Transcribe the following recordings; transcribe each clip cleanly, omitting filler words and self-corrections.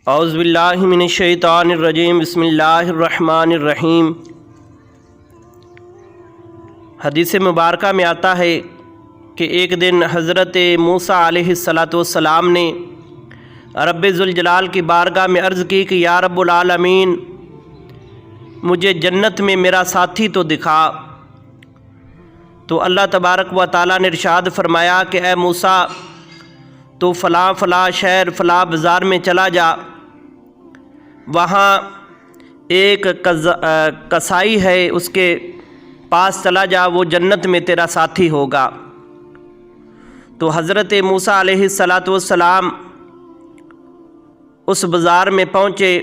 اعوذ باللہ من الشیطان الرجیم بسم اللہ الرحمن الرحیم۔ حدیث مبارکہ میں آتا ہے کہ ایک دن حضرت موسیٰ علیہ السلام نے رب ذوالجلال کی بارگاہ میں عرض کی کہ یا رب العالمین، مجھے جنت میں میرا ساتھی تو دکھا۔ تو اللہ تبارک و تعالیٰ نے ارشاد فرمایا کہ اے موسیٰ، تو فلاں فلاں شہر فلاں بازار میں چلا جا، وہاں ایک کسائی ہے، اس کے پاس چلا جا، وہ جنت میں تیرا ساتھی ہوگا۔ تو حضرت موسیٰ علیہ السلام اس بازار میں پہنچے،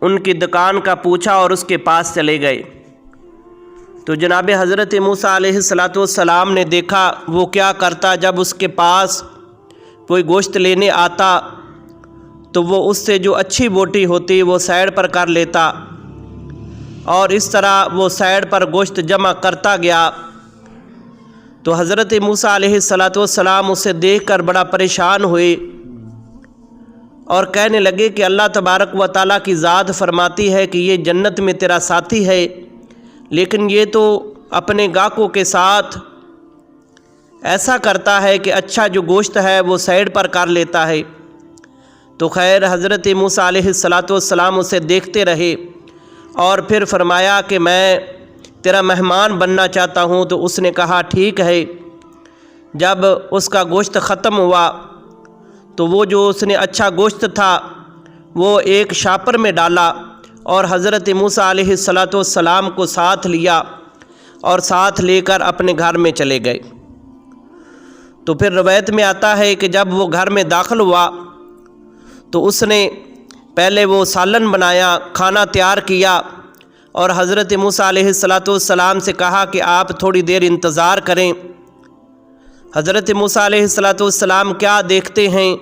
ان کی دکان کا پوچھا اور اس کے پاس چلے گئے۔ تو جناب حضرت موسیٰ علیہ السلام نے دیکھا وہ کیا کرتا، جب اس کے پاس کوئی گوشت لینے آتا تو وہ اس سے جو اچھی بوٹی ہوتی وہ سائیڈ پر کر لیتا، اور اس طرح وہ سائیڈ پر گوشت جمع کرتا گیا۔ تو حضرت موسیٰ علیہ السلام اسے دیکھ کر بڑا پریشان ہوئے اور کہنے لگے کہ اللہ تبارک و تعالیٰ کی ذات فرماتی ہے کہ یہ جنت میں تیرا ساتھی ہے، لیکن یہ تو اپنے گاہکوں کے ساتھ ایسا کرتا ہے کہ اچھا جو گوشت ہے وہ سائیڈ پر کر لیتا ہے۔ تو خیر، حضرت موسیٰ علیہ السلام اسے دیکھتے رہے اور پھر فرمایا کہ میں تیرا مہمان بننا چاہتا ہوں۔ تو اس نے کہا ٹھیک ہے۔ جب اس کا گوشت ختم ہوا تو وہ جو اس نے اچھا گوشت تھا وہ ایک شاپر میں ڈالا اور حضرت موسیٰ علیہ السلام کو ساتھ لیا اور ساتھ لے کر اپنے گھر میں چلے گئے۔ تو پھر روایت میں آتا ہے کہ جب وہ گھر میں داخل ہوا تو اس نے پہلے وہ سالن بنایا، کھانا تیار کیا، اور حضرت موسیٰ علیہ السلام سے کہا کہ آپ تھوڑی دیر انتظار کریں۔ حضرت موسیٰ علیہ السلام کیا دیکھتے ہیں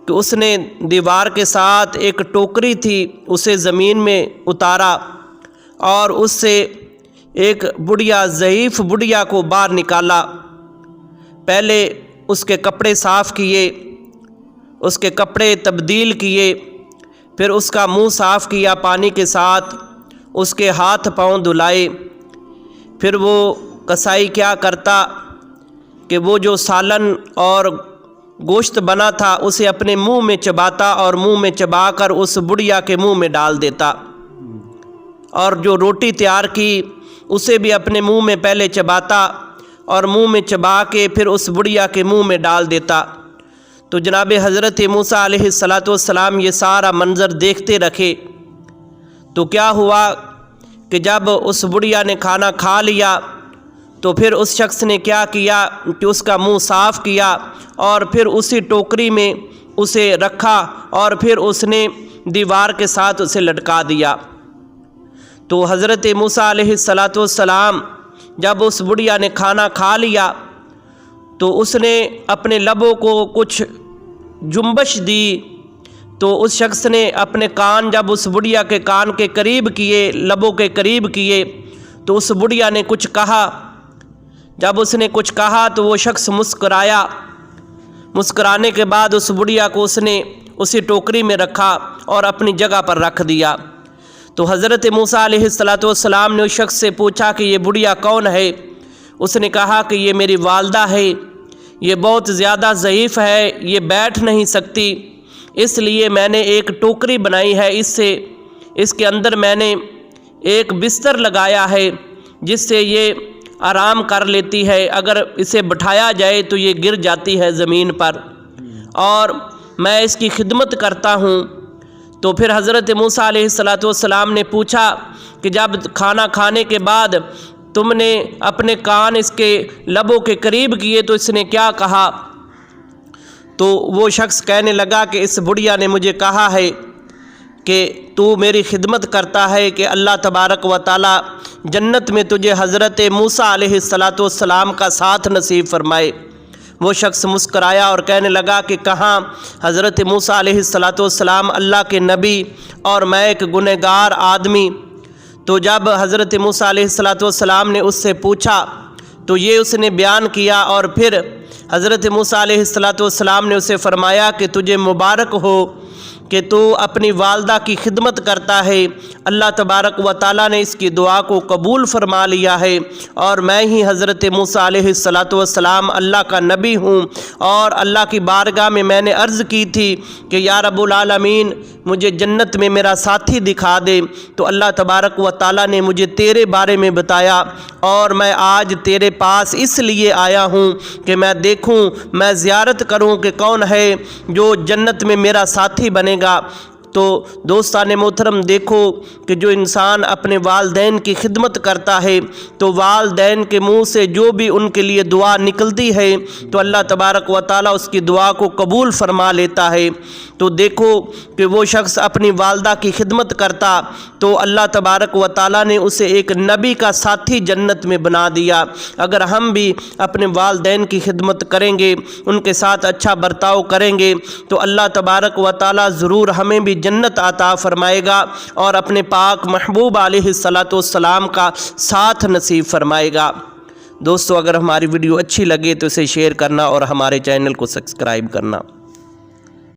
کہ اس نے دیوار کے ساتھ ایک ٹوکری تھی، اسے زمین میں اتارا اور اس سے ایک بڑھیا ضعیف بڑھیا کو باہر نکالا۔ پہلے اس کے کپڑے صاف کیے، اس کے کپڑے تبدیل کیے، پھر اس کا منہ صاف کیا پانی کے ساتھ، اس کے ہاتھ پاؤں دھلائے۔ پھر وہ کسائی کیا کرتا کہ وہ جو سالن اور گوشت بنا تھا اسے اپنے منہ میں چباتا اور منہ میں چبا کر اس بڑھیا کے منہ میں ڈال دیتا، اور جو روٹی تیار کی اسے بھی اپنے منہ میں پہلے چباتا اور منہ میں چبا کے پھر اس بڑھیا کے منہ میں ڈال دیتا۔ تو جناب حضرت موسیٰ علیہ السلام یہ سارا منظر دیکھتے رکھے۔ تو کیا ہوا کہ جب اس بڑھیا نے کھانا کھا لیا تو پھر اس شخص نے کیا کیا کہ اس کا منہ صاف کیا اور پھر اسی ٹوکری میں اسے رکھا اور پھر اس نے دیوار کے ساتھ اسے لٹکا دیا۔ تو حضرت موسیٰ علیہ السلام جب اس بڑھیا نے کھانا کھا لیا تو اس نے اپنے لبوں کو کچھ جنبش دی۔ تو اس شخص نے اپنے کان جب اس بڑھیا کے کان کے قریب کیے، لبوں کے قریب کیے، تو اس بڑھیا نے کچھ کہا۔ جب اس نے کچھ کہا تو وہ شخص مسکرایا۔ مسکرانے کے بعد اس بڑھیا کو اس نے اسی ٹوکری میں رکھا اور اپنی جگہ پر رکھ دیا۔ تو حضرت موسیٰ علیہ السلام نے اس شخص سے پوچھا کہ یہ بڑھیا کون ہے؟ اس نے کہا کہ یہ میری والدہ ہے، یہ بہت زیادہ ضعیف ہے، یہ بیٹھ نہیں سکتی، اس لیے میں نے ایک ٹوکری بنائی ہے، اس کے اندر میں نے ایک بستر لگایا ہے جس سے یہ آرام کر لیتی ہے، اگر اسے بٹھایا جائے تو یہ گر جاتی ہے زمین پر، اور میں اس کی خدمت کرتا ہوں۔ تو پھر حضرت موسیٰ علیہ السلام نے پوچھا کہ جب کھانا کھانے کے بعد تم نے اپنے کان اس کے لبوں کے قریب کیے تو اس نے کیا کہا؟ تو وہ شخص کہنے لگا کہ اس بڑھیا نے مجھے کہا ہے کہ تو میری خدمت کرتا ہے کہ اللہ تبارک و تعالیٰ جنت میں تجھے حضرت موسیٰ علیہ السلام کا ساتھ نصیب فرمائے۔ وہ شخص مسکرایا اور کہنے لگا کہ کہاں حضرت موسیٰ علیہ السلام اللہ کے نبی اور میں ایک گنہگار آدمی۔ تو جب حضرت موسیٰ علیہ السلام نے اس سے پوچھا تو یہ اس نے بیان کیا، اور پھر حضرت موسیٰ علیہ السلام نے اسے فرمایا کہ تجھے مبارک ہو کہ تو اپنی والدہ کی خدمت کرتا ہے، اللہ تبارک و تعالیٰ نے اس کی دعا کو قبول فرما لیا ہے، اور میں ہی حضرت موسیٰ علیہ السلام اللہ کا نبی ہوں، اور اللہ کی بارگاہ میں نے عرض کی تھی کہ یا رب العالمین مجھے جنت میں میرا ساتھی دکھا دے، تو اللہ تبارک و تعالیٰ نے مجھے تیرے بارے میں بتایا، اور میں آج تیرے پاس اس لیے آیا ہوں کہ میں دیکھوں، میں زیارت کروں کہ کون ہے جو جنت میں میرا ساتھی بنے گا۔ تو دوستان محترم دیکھو کہ جو انسان اپنے والدین کی خدمت کرتا ہے تو والدین کے منہ سے جو بھی ان کے لیے دعا نکلتی ہے تو اللہ تبارک و تعالیٰ اس کی دعا کو قبول فرما لیتا ہے۔ تو دیکھو کہ وہ شخص اپنی والدہ کی خدمت کرتا تو اللہ تبارک و تعالیٰ نے اسے ایک نبی کا ساتھی جنت میں بنا دیا۔ اگر ہم بھی اپنے والدین کی خدمت کریں گے، ان کے ساتھ اچھا برتاؤ کریں گے تو اللہ تبارک و تعالیٰ ضرور ہمیں بھی جنت عطا فرمائے گا اور اپنے پاک محبوب علیہ السلام کا ساتھ نصیب فرمائے گا۔ دوستو اگر ہماری ویڈیو اچھی لگے تو اسے شیئر کرنا اور ہمارے چینل کو سبسکرائب کرنا۔